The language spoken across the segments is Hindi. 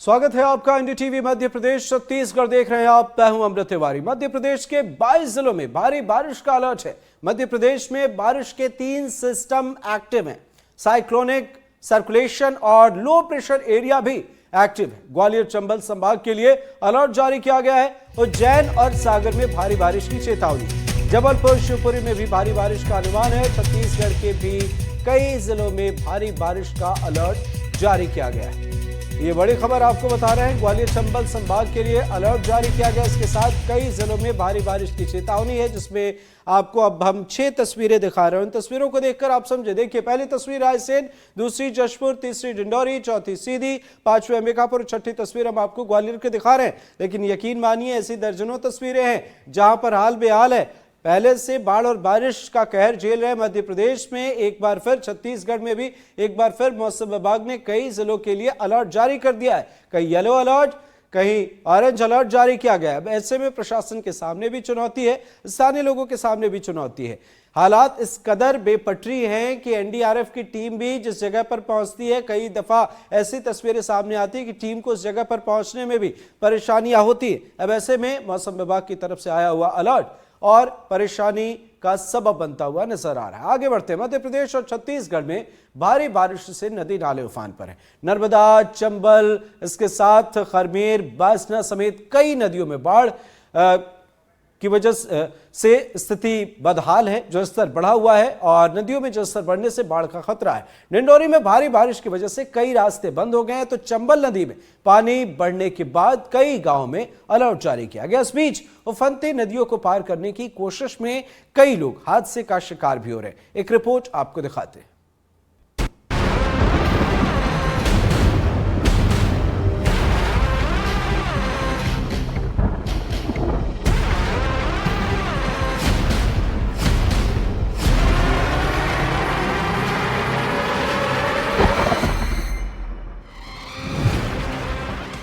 स्वागत है आपका एनडीटीवी मध्य प्रदेश छत्तीसगढ़ देख रहे हैं आप। मैं हूं अमृत तिवारी। मध्य प्रदेश के 22 जिलों में भारी बारिश का अलर्ट है। मध्य प्रदेश में बारिश के 3 सिस्टम एक्टिव हैं। साइक्लोनिक सर्कुलेशन और लो प्रेशर एरिया भी एक्टिव है। ग्वालियर चंबल संभाग के लिए अलर्ट जारी किया गया है। उज्जैन और सागर में भारी बारिश की चेतावनी। जबलपुर शिवपुरी में भी भारी बारिश का अनुमान है। छत्तीसगढ़ के भी कई जिलों में भारी बारिश का अलर्ट जारी किया गया है। ये बड़ी खबर आपको बता रहे हैं। ग्वालियर चंबल संभाग के लिए अलर्ट जारी किया गया। इसके साथ कई जिलों में भारी बारिश की चेतावनी है, जिसमें आपको अब हम 6 तस्वीरें दिखा रहे हैं। उन तस्वीरों को देखकर आप समझे। देखिए, पहली तस्वीर रायसेन, दूसरी जशपुर, तीसरी डिंडौरी, चौथी सीधी, 5वीं अंबिकापुर, छठी तस्वीर हम आपको ग्वालियर के दिखा रहे हैं। लेकिन यकीन मानिए ऐसी दर्जनों तस्वीरें हैं जहां पर हाल बेहाल है। पहले से बाढ़ और बारिश का कहर झेल रहे मध्य प्रदेश में एक बार फिर, छत्तीसगढ़ में भी एक बार फिर मौसम विभाग ने कई जिलों के लिए अलर्ट जारी कर दिया है। कहीं येलो अलर्ट, कहीं ऑरेंज अलर्ट जारी किया गया है। ऐसे में प्रशासन के सामने भी चुनौती है, स्थानीय लोगों के सामने भी चुनौती है। हालात इस कदर बेपटरी हैं कि एनडीआरएफ की टीम भी जिस जगह पर पहुंचती है, कई दफा ऐसी तस्वीरें सामने आती है कि टीम को उस जगह पर पहुंचने में भी परेशानियां होती है। अब ऐसे में मौसम विभाग की तरफ से आया हुआ अलर्ट और परेशानी का सबब बनता हुआ नजर आ रहा है। आगे बढ़ते हैं। मध्य प्रदेश और छत्तीसगढ़ में भारी बारिश से नदी नाले उफान पर हैं। नर्मदा, चंबल, इसके साथ खरमेर, बासना समेत कई नदियों में बाढ़ की वजह से स्थिति बदहाल है। जलस्तर बढ़ा हुआ है और नदियों में जलस्तर बढ़ने से बाढ़ का खतरा है। डिंडौरी में भारी बारिश की वजह से कई रास्ते बंद हो गए हैं, तो चंबल नदी में पानी बढ़ने के बाद कई गांवों में अलर्ट जारी किया गया। इस बीच उफनती नदियों को पार करने की कोशिश में कई लोग हादसे का शिकार भी हो रहे हैं। एक रिपोर्ट आपको दिखाते हैं।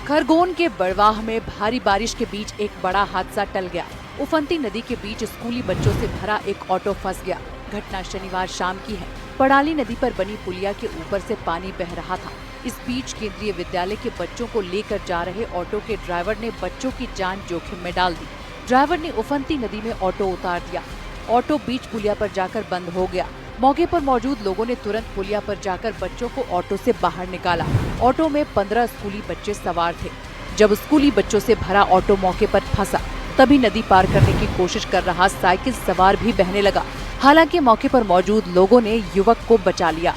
खरगोन के बड़वाह में भारी बारिश के बीच एक बड़ा हादसा टल गया। उफनती नदी के बीच स्कूली बच्चों से भरा एक ऑटो फंस गया। घटना शनिवार शाम की है। पड़ाली नदी पर बनी पुलिया के ऊपर से पानी बह रहा था। इस बीच केंद्रीय विद्यालय के बच्चों को लेकर जा रहे ऑटो के ड्राइवर ने बच्चों की जान जोखिम में डाल दी। ड्राइवर ने उफनती नदी में ऑटो उतार दिया। ऑटो बीच पुलिया पर जाकर बंद हो गया। मौके पर मौजूद लोगों ने तुरंत पुलिया पर जाकर बच्चों को ऑटो से बाहर निकाला। ऑटो में 15 स्कूली बच्चे सवार थे। जब स्कूली बच्चों से भरा ऑटो मौके पर फंसा, तभी नदी पार करने की कोशिश कर रहा साइकिल सवार भी बहने लगा। हालांकि मौके पर मौजूद लोगों ने युवक को बचा लिया।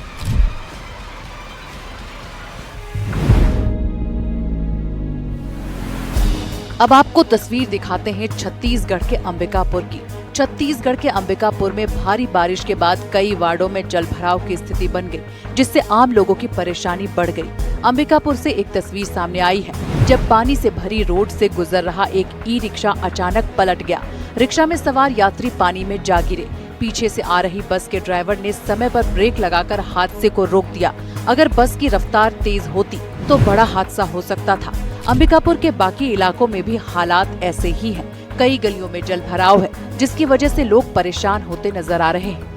अब आपको तस्वीर दिखाते हैं छत्तीसगढ़ के अंबिकापुर की। छत्तीसगढ़ के अंबिकापुर में भारी बारिश के बाद कई वार्डों में जलभराव की स्थिति बन गई, जिससे आम लोगों की परेशानी बढ़ गई। अंबिकापुर से एक तस्वीर सामने आई है, जब पानी से भरी रोड से गुजर रहा एक ई रिक्शा अचानक पलट गया। रिक्शा में सवार यात्री पानी में जा गिरे। पीछे से आ रही बस के ड्राइवर ने समय पर ब्रेक लगाकर हादसे को रोक दिया। अगर बस की रफ्तार तेज होती तो बड़ा हादसा हो सकता था। अंबिकापुर के बाकी इलाकों में भी हालात ऐसे ही हैं। कई गलियों में जल भराव है, जिसकी वजह से लोग परेशान होते नजर आ रहे हैं।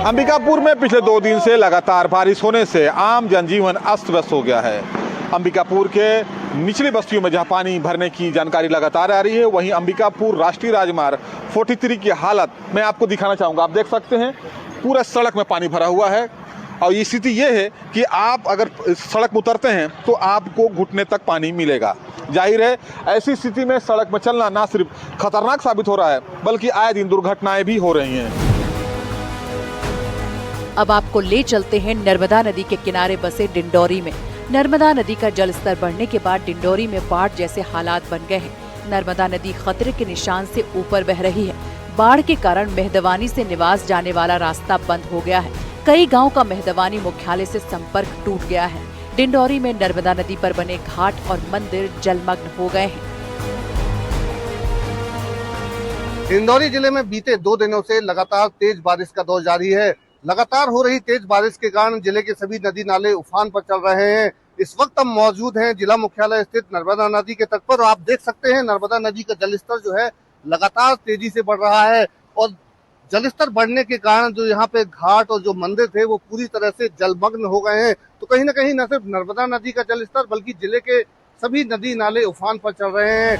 अंबिकापुर में पिछले 2 दिन से लगातार बारिश होने से आम जनजीवन अस्त व्यस्त हो गया है। अंबिकापुर के निचली बस्तियों में जहां पानी भरने की जानकारी लगातार आ रही है, वहीं अंबिकापुर राष्ट्रीय राजमार्ग 43 की हालत मैं आपको दिखाना चाहूँगा। आप देख सकते हैं पूरा सड़क में पानी भरा हुआ है और ये स्थिति ये है कि आप अगर सड़क में उतरते हैं तो आपको घुटने तक पानी मिलेगा। जाहिर है ऐसी स्थिति में सड़क में चलना ना सिर्फ खतरनाक साबित हो रहा है, बल्कि आए दिन दुर्घटनाएं भी हो रही हैं। अब आपको ले चलते हैं नर्मदा नदी के किनारे बसे डिंडौरी में। नर्मदा नदी का जलस्तर बढ़ने के बाद डिंडौरी में बाढ़ जैसे हालात बन गए हैं। नर्मदा नदी खतरे के निशान से ऊपर बह रही है। बाढ़ के कारण मेहदवानी से निवास जाने वाला रास्ता बंद हो गया है। कई गांव का मेहदवानी मुख्यालय से संपर्क टूट गया है। डिंडौरी में नर्मदा नदी पर बने घाट और मंदिर जलमग्न हो गए हैं। डिंडौरी जिले में बीते 2 दिनों से लगातार तेज बारिश का दौर जारी है। लगातार हो रही तेज बारिश के कारण जिले के सभी नदी नाले उफान पर चल रहे हैं। इस वक्त हम मौजूद हैं जिला मुख्यालय स्थित नर्मदा नदी के तट पर और आप देख सकते हैं नर्मदा नदी का जलस्तर जो है लगातार तेजी से बढ़ रहा है और जलस्तर बढ़ने के कारण जो यहाँ पे घाट और जो मंदिर थे वो पूरी तरह से जलमग्न हो गए हैं। तो कहीं ना कहीं न सिर्फ नर्मदा नदी का जलस्तर बल्कि जिले के सभी नदी नाले उफान पर चल रहे हैं।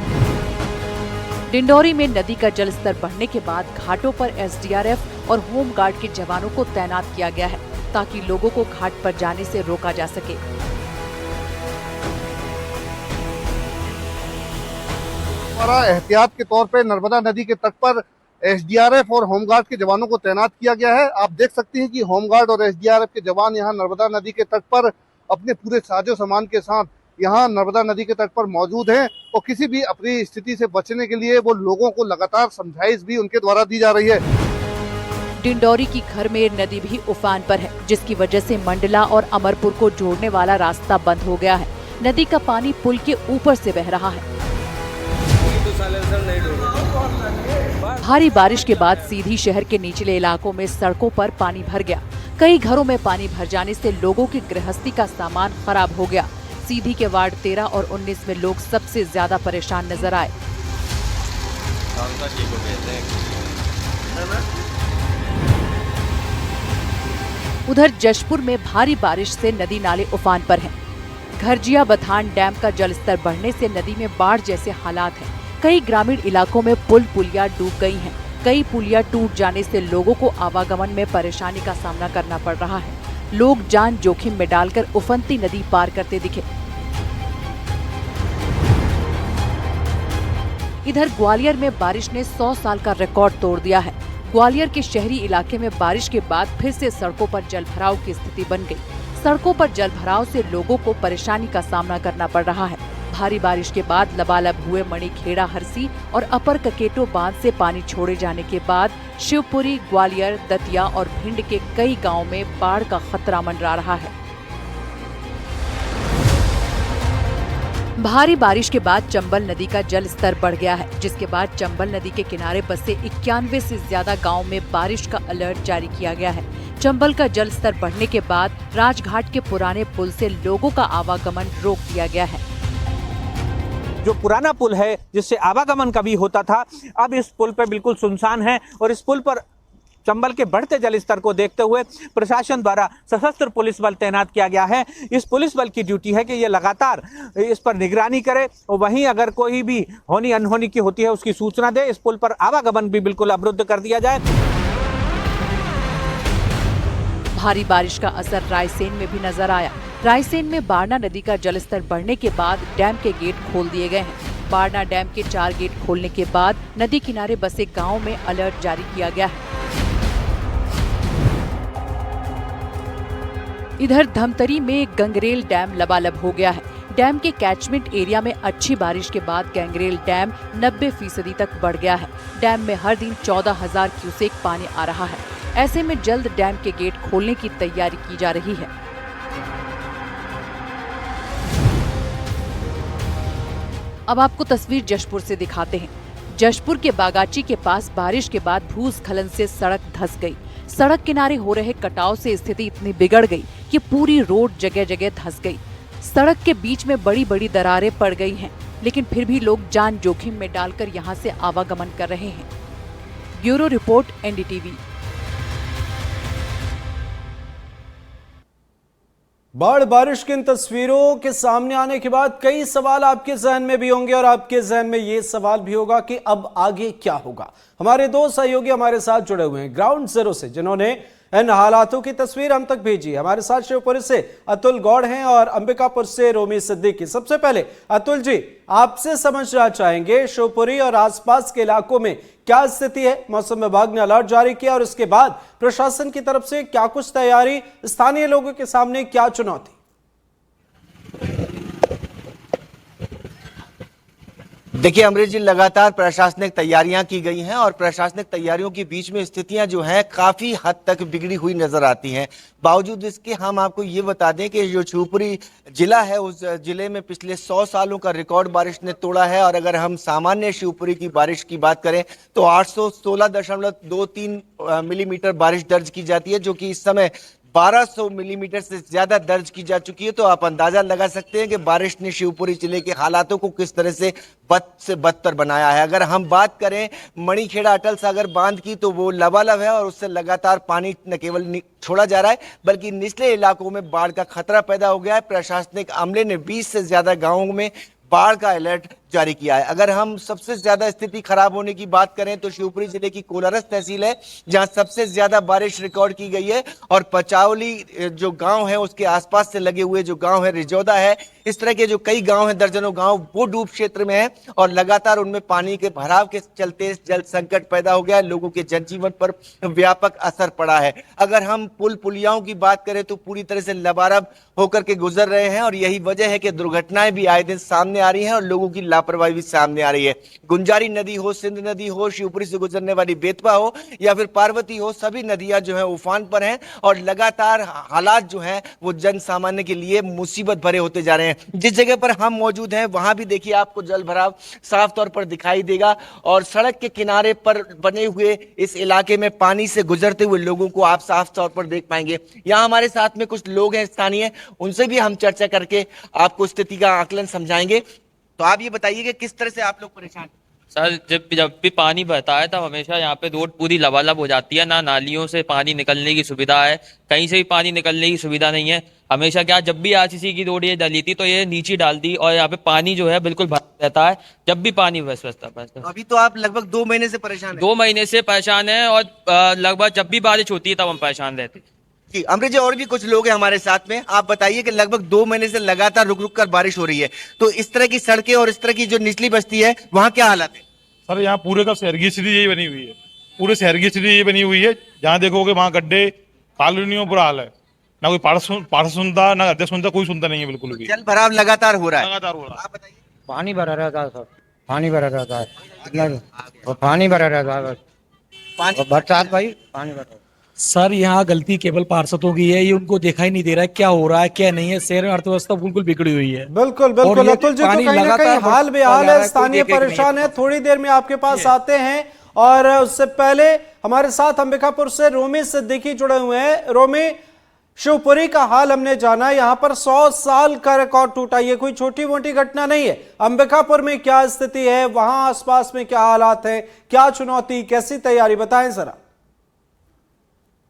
डिंडौरी में नदी का जलस्तर बढ़ने के बाद घाटों पर एसडीआरएफ और होमगार्ड के जवानों को तैनात किया गया है ताकि लोगों को घाट पर जाने से रोका जा सके। द्वारा एहतियात के तौर पे नर्मदा नदी के तट पर एसडीआरएफ और होमगार्ड के जवानों को तैनात किया गया है। आप देख सकते हैं कि होमगार्ड और एसडीआरएफ के जवान यहाँ नर्मदा नदी के तट पर अपने पूरे साजो सामान के साथ यहाँ नर्मदा नदी के तट पर मौजूद हैं और किसी भी अप्रिय स्थिति से बचने के लिए वो लोगों को लगातार समझाइश भी उनके द्वारा दी जा रही है। डिंडौरी की खरमेर नदी भी उफान पर है, जिसकी वजह से मंडला और अमरपुर को जोड़ने वाला रास्ता बंद हो गया है। नदी का पानी पुल के ऊपर से बह रहा है। भारी बारिश के बाद सीधी शहर के निचले इलाकों में सड़कों पर पानी भर गया। कई घरों में पानी भर जाने से लोगों की गृहस्थी का सामान खराब हो गया। सीधी के वार्ड 13 और 19 में लोग सबसे ज्यादा परेशान नजर आए। उधर जशपुर में भारी बारिश से नदी नाले उफान पर हैं। घरजिया बथान डैम का जलस्तर बढ़ने से नदी में बाढ़ जैसे हालात हैं। कई ग्रामीण इलाकों में पुल पुलिया डूब गई हैं। कई पुलिया टूट जाने से लोगों को आवागमन में परेशानी का सामना करना पड़ रहा है। लोग जान जोखिम में डालकर उफनती नदी पार करते दिखे। इधर ग्वालियर में बारिश ने 100 साल का रिकॉर्ड तोड़ दिया है। ग्वालियर के शहरी इलाके में बारिश के बाद फिर से सड़कों पर जलभराव की स्थिति बन गई। सड़कों पर जलभराव से लोगों को परेशानी का सामना करना पड़ रहा है। भारी बारिश के बाद लबालब हुए मणिखेड़ा हरसी और अपर ककेटो बांध से पानी छोड़े जाने के बाद शिवपुरी, ग्वालियर, दतिया और भिंड के कई गांवों में बाढ़ का खतरा मंडरा रहा है। भारी बारिश के बाद चंबल नदी का जल स्तर बढ़ गया है, जिसके बाद चंबल नदी के किनारे बसे 91 से ज्यादा गांवों में बारिश का अलर्ट जारी किया गया है। चंबल का जल स्तर बढ़ने के बाद राजघाट के पुराने पुल से लोगों का आवागमन रोक दिया गया है। जो पुराना पुल है जिससे आवागमन कभी होता था, अब इस पुल पर बिल्कुल सुनसान है और इस पुल पर चंबल के बढ़ते जल स्तर को देखते हुए प्रशासन द्वारा सशस्त्र पुलिस बल तैनात किया गया है। इस पुलिस बल की ड्यूटी है कि ये लगातार इस पर निगरानी करे और वहीं अगर कोई भी होनी अनहोनी की होती है उसकी सूचना दे। इस पुल पर आवागमन भी बिल्कुल अवरुद्ध कर दिया जाए। भारी बारिश का असर रायसेन में भी नजर आया। रायसेन में बारना नदी का जलस्तर बढ़ने के बाद डैम के गेट खोल दिए गए हैं। बारना डैम के 4 गेट खोलने के बाद नदी किनारे बसे गांवों में अलर्ट जारी किया गया है। इधर धमतरी में गंगरेल डैम लबालब हो गया है। डैम के कैचमेंट एरिया में अच्छी बारिश के बाद गंगरेल डैम 90% तक बढ़ गया है। डैम में हर दिन 14,000 क्यूसेक पानी आ रहा है। ऐसे में जल्द डैम के गेट खोलने की तैयारी की जा रही है। अब आपको तस्वीर जशपुर से दिखाते हैं। जशपुर के बागाची के पास बारिश के बाद भूस्खलन से सड़क धंस गई। सड़क किनारे हो रहे कटाव से स्थिति इतनी बिगड़ गई कि पूरी रोड जगह जगह धंस गई। सड़क के बीच में बड़ी बड़ी दरारें पड़ गई हैं, लेकिन फिर भी लोग जान जोखिम में डालकर यहां से आवागमन कर रहे हैं। Bureau report, NDTV. बाढ़ बारिश की इन तस्वीरों के सामने आने के बाद कई सवाल आपके जहन में भी होंगे और आपके जहन में ये सवाल भी होगा कि अब आगे क्या होगा। हमारे 2 सहयोगी हमारे साथ जुड़े हुए हैं ग्राउंड जीरो से, जिन्होंने इन हालातों की तस्वीर हम तक भेजी है। हमारे साथ शिवपुरी से अतुल गौड़ हैं और अंबिकापुर से रोमी सिद्दीकी। सबसे पहले अतुल जी, आपसे समझना चाहेंगे शिवपुरी और आसपास के इलाकों में क्या स्थिति है। मौसम विभाग ने अलर्ट जारी किया और इसके बाद प्रशासन की तरफ से क्या कुछ तैयारी, स्थानीय लोगों के सामने क्या चुनौती? देखिए अमरीश जी, लगातार प्रशासनिक तैयारियां की गई हैं और प्रशासनिक तैयारियों के बीच में स्थितियां जो हैं काफी हद तक बिगड़ी हुई नजर आती हैं। बावजूद इसके हम आपको ये बता दें कि जो शिवपुरी जिला है उस जिले में पिछले 100 सालों का रिकॉर्ड बारिश ने तोड़ा है। और अगर हम सामान्य शिवपुरी की बारिश की बात करें तो 816.23 मिलीमीटर बारिश दर्ज की जाती है, जो कि इस समय 1200 मिलीमीटर से ज्यादा दर्ज की जा चुकी है। तो आप अंदाजा लगा सकते हैं कि बारिश ने शिवपुरी जिले के हालातों को किस तरह से बद से बदतर बनाया है। अगर हम बात करें मणिखेड़ा अटल सागर बांध की तो वो लबालब है और उससे लगातार पानी न केवल छोड़ा जा रहा है बल्कि निचले इलाकों में बाढ़ का खतरा पैदा हो गया है। प्रशासनिक अमले ने 20 से ज्यादा गांवों में बाढ़ का अलर्ट जारी किया है। अगर हम सबसे ज्यादा स्थिति खराब होने की बात करें तो शिवपुरी जिले की कोलारस तहसील है जहां सबसे ज्यादा बारिश रिकॉर्ड की गई है और पचावली जो गांव है उसके आसपास से लगे हुए जो गांव है रिजौदा है, इस तरह के जो कई गांव हैं दर्जनों गांव वो डूब क्षेत्र में है और लगातार उनमें पानी के भराव के चलते जल संकट पैदा हो गया है। लोगों के जनजीवन पर व्यापक असर पड़ा है। अगर हम पुल पुलियाओं की बात करें तो पूरी तरह से लबारब होकर के गुजर रहे हैं और यही वजह है कि दुर्घटनाएं भी आए दिन सामने आ रही हैं और लोगों की लापरवाही भी सामने आ रही है। गुंजारी नदी हो, सिंध नदी हो, शिवपुरी से गुजरने वाली बेतवा हो या फिर पार्वती हो, सभी नदियां जो है उफान पर हैं और लगातार हालात जो हैं वो जन सामान्य के लिए मुसीबत भरे होते जा रहे हैं। जिस जगह पर हम मौजूद हैं वहां भी देखिए आपको जल भराव साफ तौर पर दिखाई देगा और सड़क के किनारे पर बने हुए इस इलाके में पानी से गुजरते हुए लोगों को आप साफ तौर पर देख पाएंगे। यहाँ हमारे साथ में कुछ लोग हैं स्थानीय, उनसे भी हम चर्चा करके आपको स्थिति का आकलन समझाएंगे। तो आप ये बताइए कि किस तरह से आप लोग परेशान हैं? सर जब भी पानी बहता है तब हमेशा यहाँ पे रोड पूरी लबालब हो जाती है। ना नालियों से पानी निकलने की सुविधा है, कहीं से भी पानी निकलने की सुविधा नहीं है। हमेशा क्या, जब भी आरसीसी की रोड ये डली थी तो ये नीचे डाल दी और यहाँ पे पानी जो है बिल्कुल भरा रहता है जब भी पानी बरसता है। अभी तो आप लगभग 2 महीने से परेशान हैं। 2 महीने से परेशान है और लगभग जब भी बारिश होती है तब हम परेशान रहते हैं। जी अमृत जी, और भी कुछ लोग हैं हमारे साथ में। आप बताइए कि लगभग 2 महीने से लगातार रुक रुक कर बारिश हो रही है, तो इस तरह की सड़कें और इस तरह की जो निचली बस्ती है वहाँ क्या हालत है? सर यहाँ पूरे का शहर की स्थिति यही बनी हुई है, पूरे शहर की स्थिति यही बनी हुई है। जहाँ देखोगे वहाँ गड्ढे, कॉलोनियों बुरा हाल है। ना कोई पार्षद सुनता, ना अध्यक्ष सुनता, कोई सुनता नहीं है बिल्कुल भी। जल भराव लगातार हो रहा है। लगातार हो रहा है। आप बताइए। पानी भरा रहता है सर, पानी भरा रहता है और पानी भरा रहता है बस। और बरसात भाई पानी भरा। सर यहाँ गलती केवल पार्षदों की है, ये उनको देखा ही नहीं दे रहा है क्या हो रहा है क्या नहीं है। शहर में अर्थव्यवस्था बिल्कुल बिगड़ी हुई है। बिल्कुल बिल्कुल अतुल जी, तो कहीं ना कहीं हाल बेहाल है, स्थानीय परेशान है। थोड़ी देर में आपके पास आते हैं और उससे पहले हमारे साथ अंबिकापुर से रोमी सिद्दीकी जुड़े हुए हैं। रोमी, शिवपुरी का हाल हमने जाना, यहाँ पर 100 साल का रिकॉर्ड टूटा, ये कोई छोटी मोटी घटना नहीं है। अंबिकापुर में क्या स्थिति है, वहां आसपास में क्या हालात है, क्या चुनौती, कैसी तैयारी, बताएं जरा।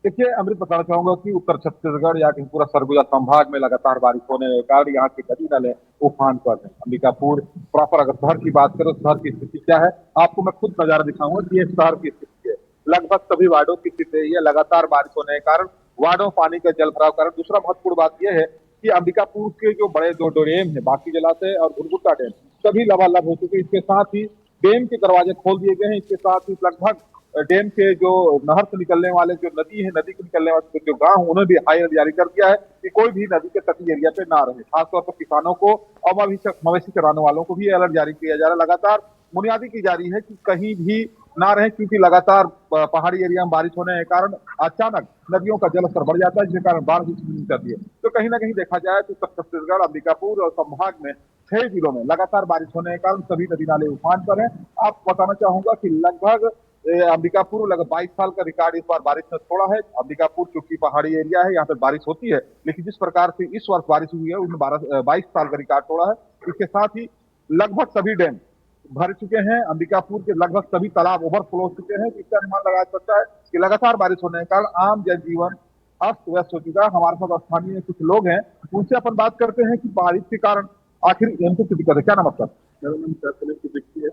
देखिए अमृत, बताना चाहूंगा कि उत्तर छत्तीसगढ़ या कहीं पूरा सरगुजा संभाग में लगातार बारिश होने के कारण यहाँ के नदी नाले उफान पर है। अंबिकापुर प्रॉपर अगर शहर की बात करें, शहर की स्थिति क्या है आपको मैं खुद नजारा दिखाऊंगा कि ये शहर की स्थिति है। लगभग सभी वार्डों की स्थिति है लगातार बारिश होने के कारण वार्डों पानी का जल भराव कारण। दूसरा महत्वपूर्ण बात यह है कि अंबिकापुर के जो बड़े 2 डैम है, बाकी जलाशय और घुरघुट्टा डैम, सभी लबालब हो चुके। इसके साथ ही डैम के दरवाजे खोल दिए गए हैं। इसके साथ ही लगभग डैम के जो नहर से निकलने वाले जो नदी है, नदी के निकलने वाले जो गांव, उन्हें भी हाई अलर्ट जारी कर दिया है कि कोई भी नदी के तटीय एरिया पे ना रहे। खासतौर पर किसानों को और मवेशी चराने वालों को भी अलर्ट जारी किया जा रहा है। लगातार बुनियादी की जा रही है कि कहीं भी ना रहे, क्योंकि लगातार पहाड़ी एरिया में बारिश होने के कारण अचानक नदियों का जलस्तर बढ़ जाता है, जिसके कारण बाढ़ की स्थिति जाती है। तो कहीं ना कहीं देखा जाए तो उत्तर छत्तीसगढ़, अंबिकापुर और संभाग में 6 जिलों में लगातार बारिश होने के कारण सभी नदी नाले उफान पर है। आपको बताना चाहूंगा कि लगभग अंबिकापुर लगभग 22 साल का रिकॉर्ड इस बार बारिश ने तोड़ा है। अंबिकापुर चूंकि पहाड़ी एरिया है, यहाँ पर बारिश होती है, लेकिन जिस प्रकार से इस वर्ष बारिश हुई है उसने 22 साल का रिकॉर्ड तोड़ा है। इसके साथ ही लगभग सभी डैम भर चुके हैं। अंबिकापुर के लगभग सभी तालाब ओवरफ्लो हो चुके हैं। इसका अनुमान लगाया सकता है कि लगातार बारिश होने के कारण आम जनजीवन अस्त व्यस्त हो चुका है। हमारे साथ स्थानीय कुछ लोग हैं, उनसे अपन बात करते हैं कि बारिश के कारण आखिर इनको क्या दिक्कत है। क्या नाम आपका?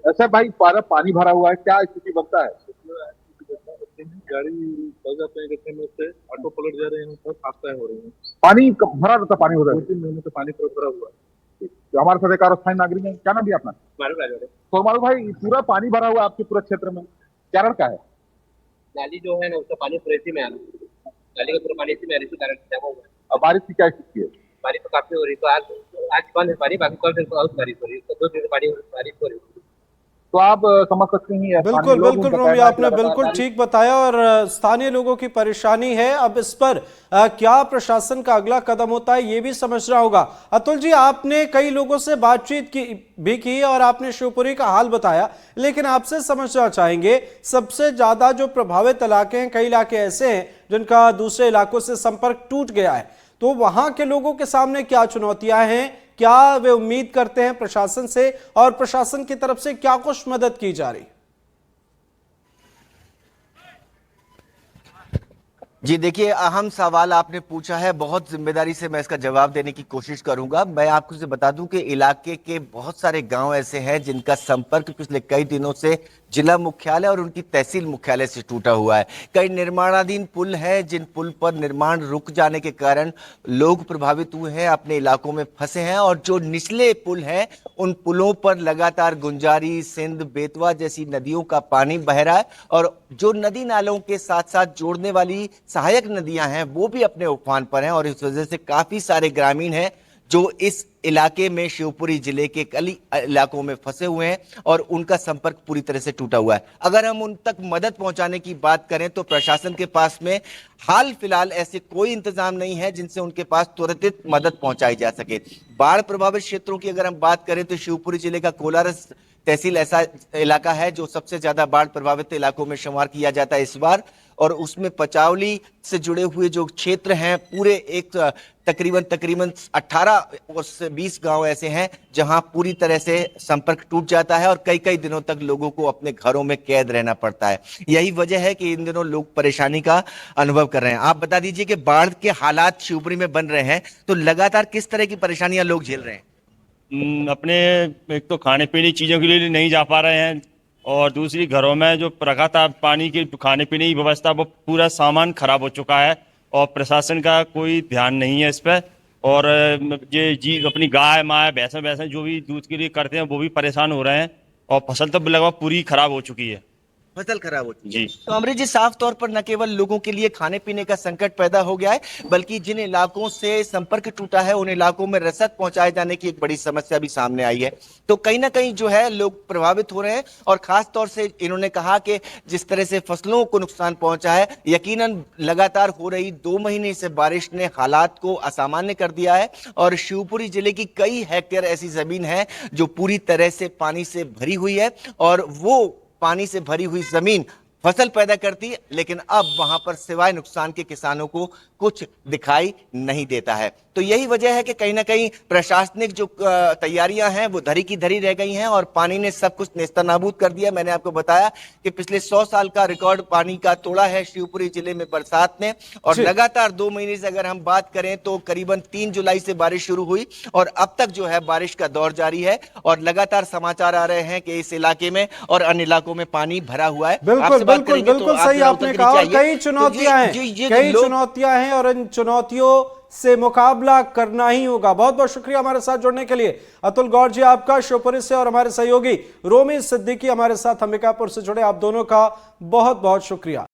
ऐसा भाई, पानी भरा हुआ है, क्या स्थिति बनता है? गाड़ी बह जाते हैं से ऑटो पलट जा रहे हैं, सब हादसा हो रही है। पानी भरा रहता, पानी हो रहा है 2-3 महीने से पानी भरा हुआ है। तो हमारे साथ एक और स्थानीय नागरिक है, क्या नाम भी अपना? तो मारू भाई, पूरा पानी भरा हुआ है आपके पूरे क्षेत्र में, क्या कारण का है? नाली जो है ना उसका पानी पूरे इसी में आ रहा है, नाली का पूरा पानी इसी में इसी कारण जमा हुआ है। अब बारिश की क्या स्थिति है? बारिश तो काफी हो रही है, तो आज बंद है पानी, बाकी कल से बहुत बारिश हो रही है, 2 दिन से बारिश हो रही है। तो आप समझ सकते हैं। बिल्कुल बिल्कुल रोमी, आपने बिल्कुल ठीक बताया और स्थानीय लोगों की परेशानी है। अब इस पर क्या प्रशासन का अगला कदम होता है ये भी समझना होगा। अतुल जी, आपने कई लोगों से बातचीत भी की और आपने शिवपुरी का हाल बताया, लेकिन आपसे समझना चाहेंगे सबसे ज्यादा जो प्रभावित इलाके हैं, कई इलाके ऐसे हैं जिनका दूसरे इलाकों से संपर्क टूट गया है, तो वहां के लोगों के सामने क्या चुनौतियां हैं, क्या वे उम्मीद करते हैं प्रशासन से और प्रशासन की तरफ से क्या कुछ मदद की जा रही? जी देखिए, अहम सवाल आपने पूछा है, बहुत जिम्मेदारी से मैं इसका जवाब देने की कोशिश करूंगा। मैं आपको से बता दूं कि इलाके के बहुत सारे गांव ऐसे हैं जिनका संपर्क पिछले कई दिनों से जिला मुख्यालय और उनकी तहसील मुख्यालय से टूटा हुआ है। कई निर्माणाधीन पुल है जिन पुल पर निर्माण रुक जाने के कारण लोग प्रभावित हुए हैं, अपने इलाकों में फंसे हैं, और जो निचले पुल हैं उन पुलों पर लगातार गुंजारी, सिंध, बेतवा जैसी नदियों का पानी बह रहा है, और जो नदी नालों के साथ साथ जोड़ने वाली सहायक नदियां हैं वो भी अपने उफान पर हैं, और इस वजह से काफी सारे ग्रामीण हैं जो इस इलाके में शिवपुरी जिले के कई इलाकों में फंसे हुए हैं और उनका संपर्क पूरी तरह से टूटा हुआ है। अगर हम उन तक मदद पहुंचाने की बात करें तो प्रशासन के पास में हाल फिलहाल ऐसे कोई इंतजाम नहीं है जिनसे उनके पास तुरंत मदद पहुंचाई जा सके। बाढ़ प्रभावित क्षेत्रों की अगर हम बात करें तो शिवपुरी जिले का कोलारस तहसील ऐसा इलाका है जो सबसे ज्यादा बाढ़ प्रभावित इलाकों में शुमार किया जाता है इस बार, और उसमें पचावली से जुड़े हुए जो क्षेत्र हैं पूरे एक तकरीबन 18 से 20 गांव ऐसे हैं जहां पूरी तरह से संपर्क टूट जाता है और कई दिनों तक लोगों को अपने घरों में कैद रहना पड़ता है। यही वजह है कि इन दिनों लोग परेशानी का अनुभव कर रहे हैं। आप बता दीजिए कि बाढ़ के हालात शिवपुरी में बन रहे हैं तो लगातार किस तरह की परेशानियां लोग झेल रहे हैं? अपने एक तो खाने पीने चीज़ों के लिए नहीं जा पा रहे हैं, और दूसरी घरों में जो रखा था पानी की खाने पीने की व्यवस्था वो पूरा सामान खराब हो चुका है और प्रशासन का कोई ध्यान नहीं है इस पर। और ये जी अपनी गाय माय भैंसें जो भी दूध के लिए करते हैं वो भी परेशान हो रहे हैं, और फसल तो लगभग पूरी खराब हो चुकी है। फसल खराब होती है जी। तो अमरीश जी, साफ तौर पर न केवल लोगों के लिए खाने पीने का संकट पैदा हो गया है, बल्कि जिन इलाकों से संपर्क टूटा है उन इलाकों में रसद पहुंचाए जाने की एक बड़ी समस्या भी सामने आई है। तो कहीं ना कहीं जो है लोग प्रभावित हो रहे हैं, और खास तौर से इन्होंने कहा कि जिस तरह से फसलों को नुकसान पहुंचा है, यकीनन लगातार हो रही 2 महीने से बारिश ने हालात को असामान्य कर दिया है, और शिवपुरी जिले की कई हेक्टेयर ऐसी जमीन है जो पूरी तरह से पानी से भरी हुई है, और वो पानी से भरी हुई जमीन फसल पैदा करती, लेकिन अब वहां पर सिवाय नुकसान के किसानों को कुछ दिखाई नहीं देता है। तो यही वजह है कि कहीं ना कहीं प्रशासनिक जो तैयारियां हैं वो धरी की धरी रह गई हैं, और पानी ने सब कुछ नेस्तनाबूद कर दिया। मैंने आपको बताया कि पिछले 100 साल का रिकॉर्ड पानी का तोड़ा है शिवपुरी जिले में बरसात ने, और लगातार 2 महीने से अगर हम बात करें तो करीबन 3 जुलाई से बारिश शुरू हुई और अब तक जो है बारिश का दौर जारी है, और लगातार समाचार आ रहे हैं कि इस इलाके में और अन्य इलाकों में पानी भरा हुआ है। बिल्कुल सही आपने कहा, और कई चुनौतियां हैं और इन चुनौतियों से मुकाबला करना ही होगा। बहुत बहुत शुक्रिया हमारे साथ जुड़ने के लिए अतुल गौर जी आपका शिवपुरी से, और हमारे सहयोगी रोमी सिद्दीकी हमारे साथ अंबिकापुर से जुड़े, आप दोनों का बहुत बहुत शुक्रिया।